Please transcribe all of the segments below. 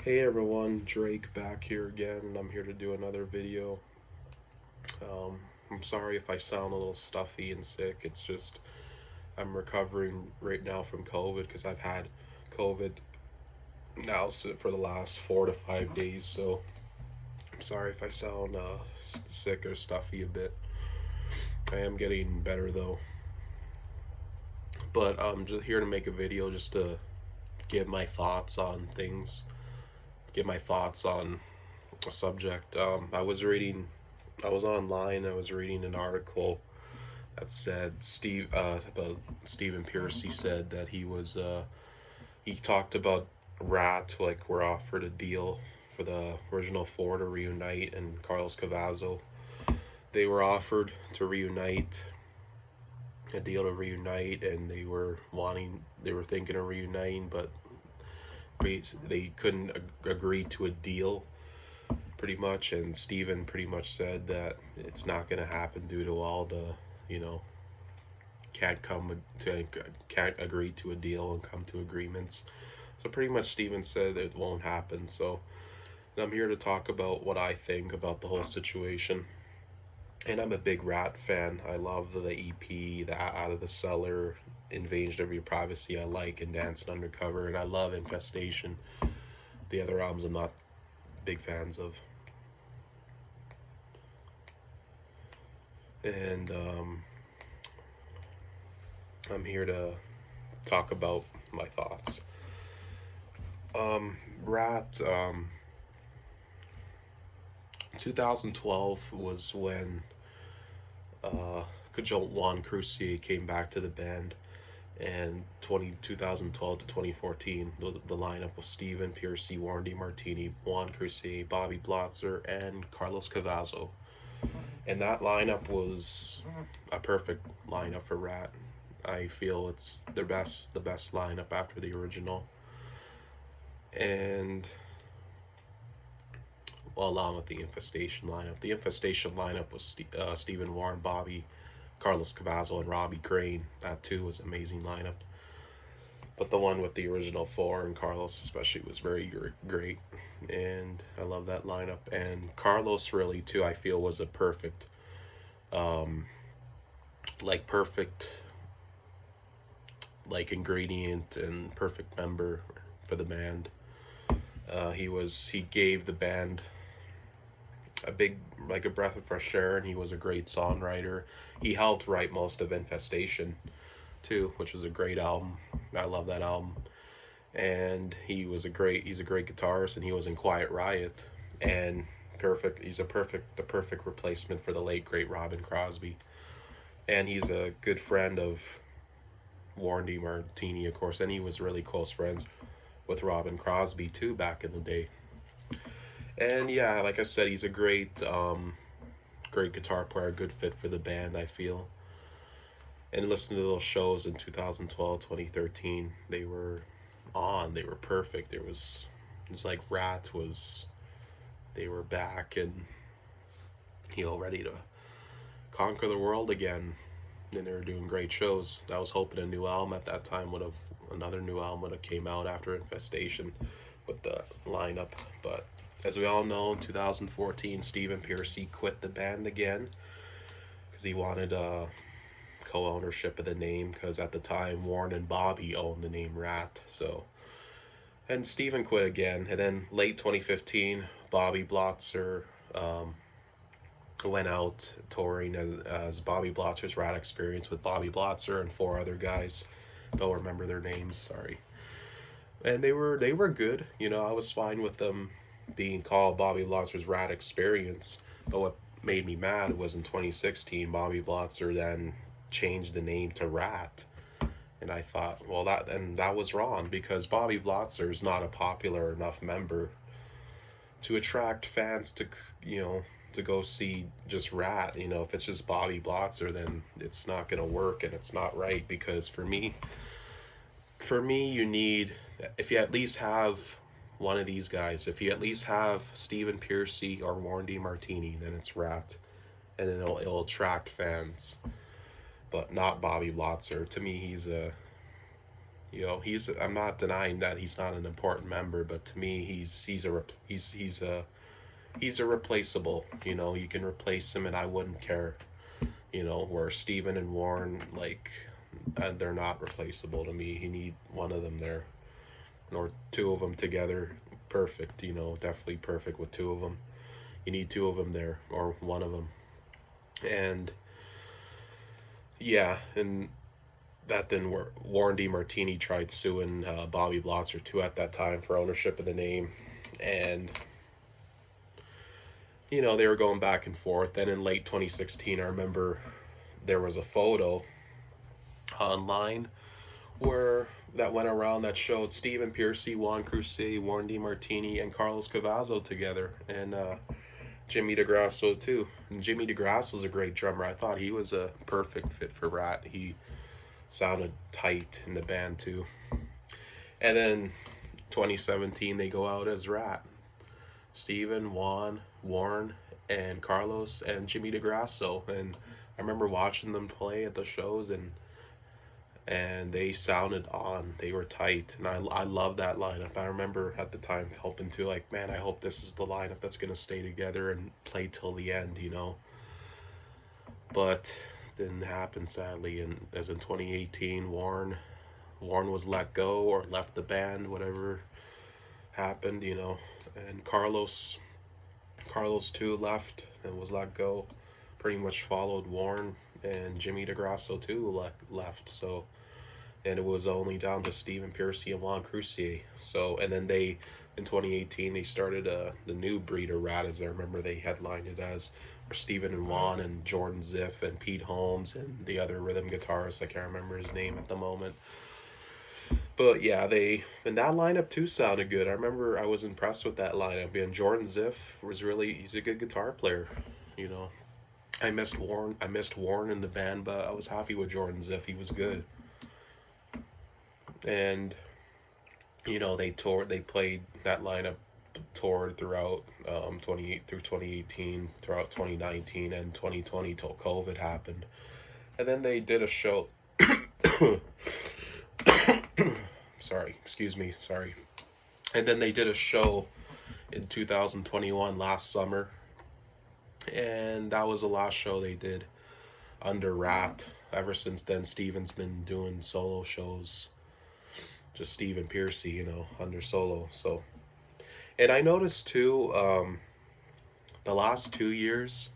Hey everyone, Drake back here again, and I'm here to do another video. I'm sorry if I sound a little stuffy and sick. It's just I'm recovering right now from COVID because I've had COVID now for the last 4 to 5 days. So I'm sorry if I sound sick or stuffy a bit. I am getting better though. But I'm just here to make a video just to give my thoughts on things, give my thoughts on a subject. I was online. I was reading an article that said about Stephen Pierce. He said that he talked about Ratt, like were offered a deal for the original four to reunite, and Carlos Cavazo. They were offered to reunite, a deal to reunite, and they were thinking of reuniting, but they couldn't agree to a deal pretty much, and Steven pretty much said that it's not going to happen due to all the, you know, can't come to can't agree to a deal and come to agreements. So pretty much Steven said it won't happen. So I'm here to talk about what I think about the whole situation. And I'm a big Ratt fan. I love the EP, the Out of the Cellar, Invasion of Your Privacy. I like, and Dancing Undercover, and I love Infestation. The other albums I'm not big fans of. And I'm here to talk about my thoughts. Ratt, 2012 was when Juan Crucier came back to the band, and 2012 to 2014, the lineup was Steven Piercy, Warren DeMartini, Juan Crucier, Bobby Blotzer, and Carlos Cavazo. And that lineup was a perfect lineup for Ratt. I feel it's the best lineup after the original. And well, along with the Infestation lineup. The Infestation lineup was Stephen Warren, Bobby, Carlos Cavazo, and Robbie Crane. That too was an amazing lineup. But the one with the original four and Carlos especially was very great, and I love that lineup. And Carlos really too, I feel, was a perfect, perfect ingredient and perfect member for the band. He gave the band a big, like a breath of fresh air, and he was a great songwriter. He helped write most of Infestation too, which was a great album. I love that album. And he's a great guitarist, and he was in Quiet Riot, and the perfect replacement for the late great Robin Crosby. And he's a good friend of Warren DeMartini, of course, and he was really close friends with Robin Crosby too back in the day. And yeah, like I said, he's a great guitar player, good fit for the band, I feel. And listen to those shows in 2012, 2013. They were perfect. It was like Ratt was, they were back and, ready to conquer the world again. And they were doing great shows. I was hoping a new album at that time another new album would have came out after Infestation with the lineup. But as we all know, in 2014, Stephen Piercy quit the band again because he wanted co-ownership of the name, because at the time Warren and Bobby owned the name Ratt. So, and Steven quit again, and then late 2015, Bobby Blotzer went out touring as Bobby Blotzer's Ratt Experience with Bobby Blotzer and four other guys. Don't remember their names, sorry. And they were good. I was fine with them being called Bobby Blotzer's Ratt Experience. But what made me mad was in 2016, Bobby Blotzer then changed the name to Ratt. And I thought, well, that was wrong, because Bobby Blotzer is not a popular enough member to attract fans to go see just Ratt. If it's just Bobby Blotzer, then it's not gonna work, and it's not right. Because for me, you need, if you at least have one of these guys, if you at least have Stephen Piercy or Warren DeMartini, then it's Ratt, and it'll attract fans. But not Bobby Blotzer. To me, You know, he's I'm not denying that he's not an important member, but to me, he's a replaceable. You know, you can replace him, and I wouldn't care. You know, where Steven and Warren, like, they're not replaceable to me. You need one of them there, or two of them together. Perfect. You know, definitely perfect with two of them. You need two of them there, or one of them. And yeah, and that then Warren DeMartini tried suing Bobby Blotzer too at that time for ownership of the name, and you know they were going back and forth. Then in late 2016, I remember there was a photo online where that went around that showed Stephen Piercy, Juan Cruce, Warren DeMartini, and Carlos Cavazo together, and Jimmy DeGrasso too. And Jimmy DeGrasso's a great drummer. I thought he was a perfect fit for Ratt. He sounded tight in the band too. And then 2017 they go out as Ratt. Steven, Juan, Warren, and Carlos and Jimmy DeGrasso. And I remember watching them play at the shows, and they sounded on. They were tight, and I love that lineup. I remember at the time hoping to, like, man, I hope this is the lineup that's gonna stay together and play till the end, you know. But didn't happen, sadly. And as in 2018, Warren was let go or left the band, whatever happened, you know. And Carlos too left and was let go. Pretty much followed Warren, and Jimmy DeGrasso too left. So, and it was only down to Stephen Piercy and Juan Crucier. So, and then they in 2018 they started the new breed of Ratt, as I remember they headlined it as, were Stephen and Juan and Jordan Ziff and Pete Holmes and the other rhythm guitarist. I can't remember his name at the moment. But yeah, they and that lineup too sounded good. I remember I was impressed with that lineup. And Jordan Ziff was he's a good guitar player, you know. I missed Warren. I missed Warren in the band, but I was happy with Jordan Ziff. He was good. And you know, they played that lineup, toured throughout 2018, throughout 2019 and 2020 till COVID happened. And then they did a show. Sorry, excuse me, sorry. And then they did a show in 2021 last summer, and that was the last show they did under Ratt. Ever since then, Steven's been doing solo shows, just Stephen Piercy, you know, under solo. So, and I noticed too, the last 2 years,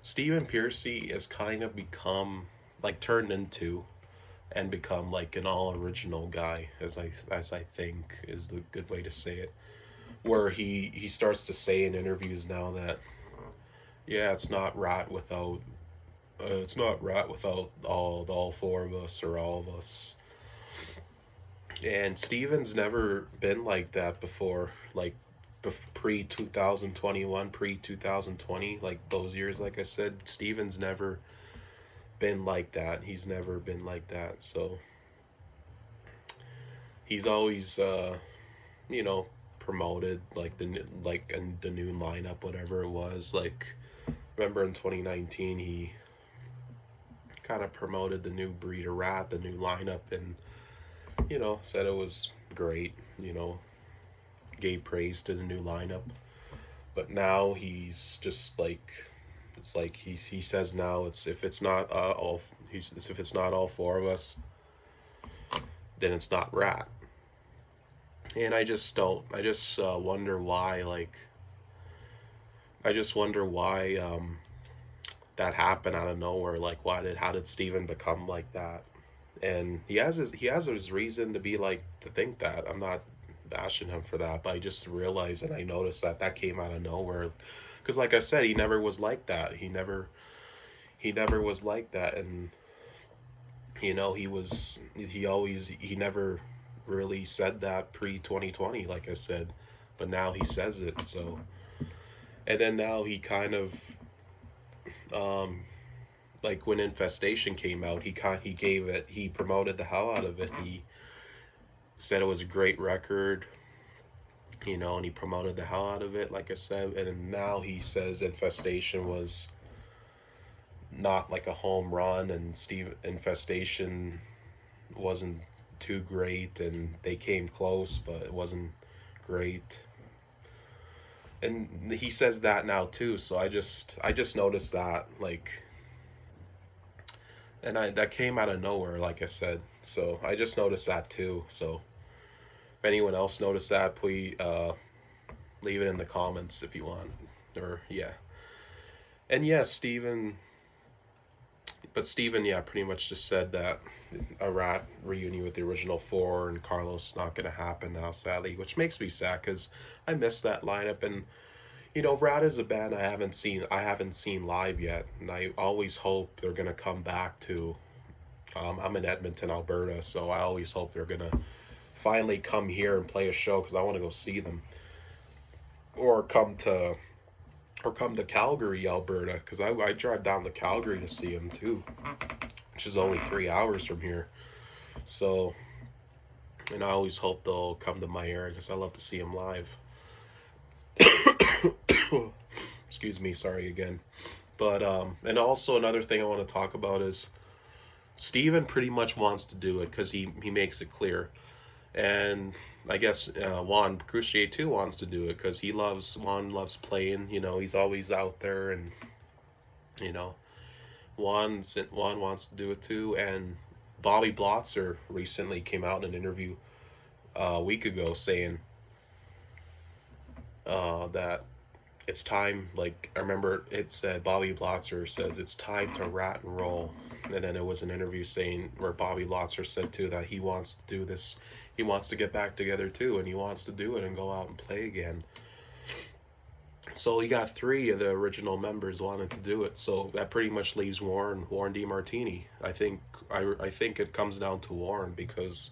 Stephen Piercy has kind of become, like, turned into and become like an all original guy, as I think is the good way to say it. Where he starts to say in interviews now that, yeah, it's not Ratt without all four of us or all of us. And Steven's never been like that before, like pre 2021, pre 2020, like those years. Like I said, Steven's never been like that. He's never been like that. So he's always you know, promoted like the new lineup, whatever it was. Like, remember in 2019 he kind of promoted the new breed of Ratt, the new lineup, and you know, said it was great, you know, gave praise to the new lineup. But now he's just like, it's like he says now, it's if it's not if it's not all four of us, then it's not Ratt. And I just don't. I just wonder why. Like, I just wonder why that happened out of nowhere. Like, how did Steven become like that? And he has his reason to be like, to think that. I'm not bashing him for that, but I just realized and I noticed that came out of nowhere. Because like I said, he never was like that. He never was like that. And you know, he never really said that pre 2020, like I said, but now he says it. So, and then now he kind of like when Infestation came out, he promoted the hell out of it. He said it was a great record, you know, and he promoted the hell out of it, like I said. And now he says Infestation was not like a home run, and Infestation wasn't too great, and they came close, but it wasn't great. And he says that now too, so I just noticed that, like, and I that came out of nowhere, like I said. So I just noticed that too. So if anyone else noticed that, please leave it in the comments if you want. Or yeah. And yeah, Steven, yeah, pretty much just said that a Rat reunion with the original four and Carlos not gonna happen now, sadly, which makes me sad because I miss that lineup. And Rat is a band I haven't seen live yet, and I always hope they're gonna come back to. I'm in Edmonton, Alberta, so I always hope they're gonna finally come here and play a show because I want to go see them, or come to Calgary, Alberta, because I drive down to Calgary to see them too, which is only 3 hours from here. So, and I always hope they'll come to my area because I love to see them live. Excuse me, sorry again. But and also another thing I want to talk about is Steven pretty much wants to do it because he makes it clear. And I guess Juan Crucier too wants to do it because Juan loves playing. He's always out there, and you know Juan wants to do it too. And Bobby Blotzer recently came out in an interview a week ago saying that it's time. Like, I remember it said, Bobby Blotzer says it's time to rat and roll. And then it was an interview saying where Bobby Blotzer said too that he wants to do this. He wants to get back together too, and he wants to do it and go out and play again. So you got three of the original members wanting to do it. So that pretty much leaves Warren DeMartini. I think it comes down to Warren because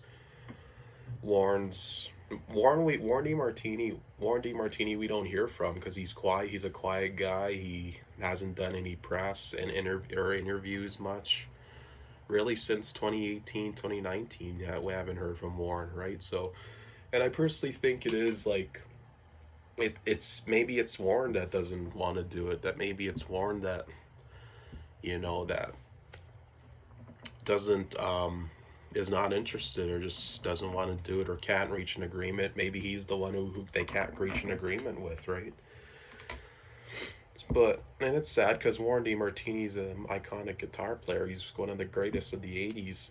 Warren's Warren DeMartini we don't hear from because he's quiet. He's a quiet guy. He hasn't done any press and interviews much really since 2018, 2019. Yeah, we haven't heard from Warren, right? So, and I personally think it is like it's maybe it's Warren that doesn't want to do it. That maybe it's Warren that that doesn't is not interested or just doesn't want to do it or can't reach an agreement. Maybe he's the one who they can't reach an agreement with, right? And it's sad because Warren DeMartini's an iconic guitar player. He's one of the greatest of the '80s.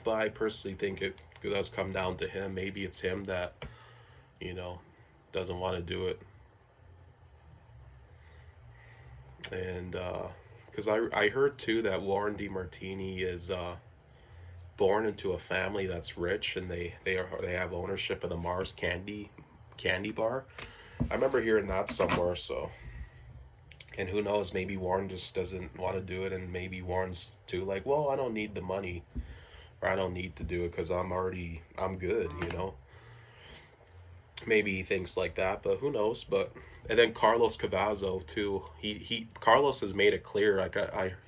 But I personally think it does come down to him. Maybe it's him that you know doesn't want to do it, and because I heard too that Warren DeMartini is born into a family that's rich, and they have ownership of the Mars candy bar. I remember hearing that somewhere. So, and who knows, maybe Warren just doesn't want to do it, and maybe Warren's too like, well, I don't need the money, or I don't need to do it because I'm good. Maybe he thinks like that, but who knows? But and then Carlos Cavazo too. He Carlos has made it clear. Like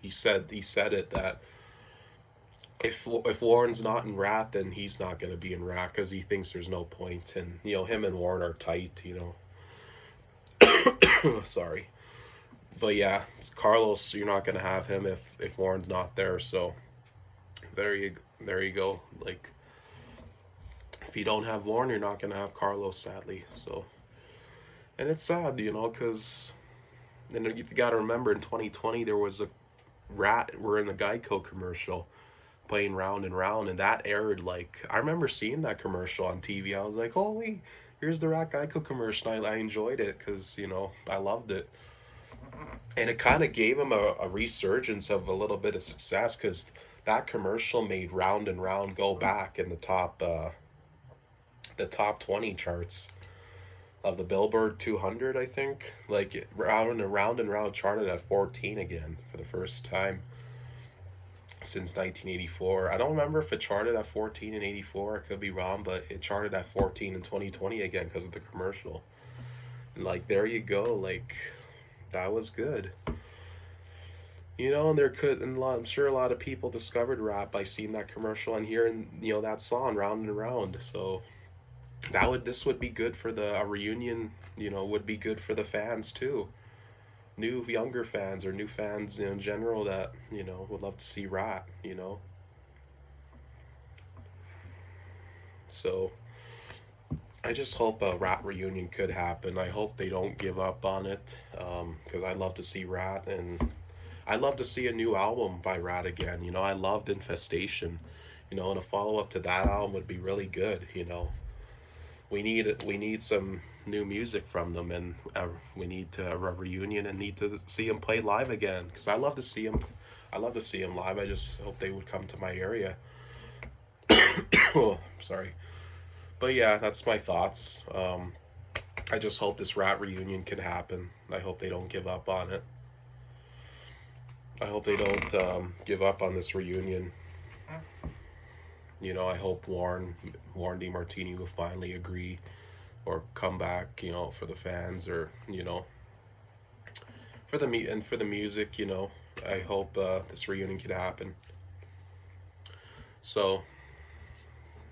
he said it that if Warren's not in Rat, then he's not gonna be in Rat because he thinks there's no point. And him and Warren are tight. Sorry, but yeah, Carlos, you're not gonna have him if Warren's not there. So there you go. Like, if you don't have Warren, you're not gonna have Carlos, sadly. So, and it's sad, because then you got to remember in 2020 there was a Rat were in the Geico commercial playing Round and Round, and that aired. Like, I remember seeing that commercial on TV. I was like, holy, here's the Rat Geico commercial. I enjoyed it because I loved it, and it kind of gave him a resurgence of a little bit of success because that commercial made Round and Round go back in the top 20 charts of the Billboard 200, I think. Like, Round and Round charted at 14 again for the first time since 1984. I don't remember if it charted at 14 in 84. I could be wrong, but it charted at 14 in 2020 again because of the commercial. And, like, there you go. Like, that was good. And I'm sure a lot of people discovered rap by seeing that commercial and hearing, that song Round and Round. So this would be good for a reunion, would be good for the fans too. New younger fans or new fans in general that, would love to see Rat. So I just hope a Ratt reunion could happen. I hope they don't give up on it, because I love to see Ratt, and I love to see a new album by Ratt again. You know, I loved Infestation. You know, and a follow up to that album would be really good. You know, we need some new music from them, and we need to a reunion and need to see them play live again. Because I love to see them. I love to see them live. I just hope they would come to my area. Oh, sorry. But yeah, that's my thoughts. I just hope this Ratt reunion can happen. I hope they don't give up on it. I hope they don't give up on this reunion. You know, I hope Warren DeMartini will finally agree or come back. You know, for the fans, or for the and for the music. You know, I hope this reunion can happen. So,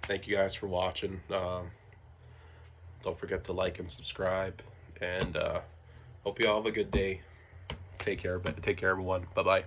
thank you guys for watching. Don't forget to like and subscribe, and hope you all have a good day. Take care, everyone. Bye bye.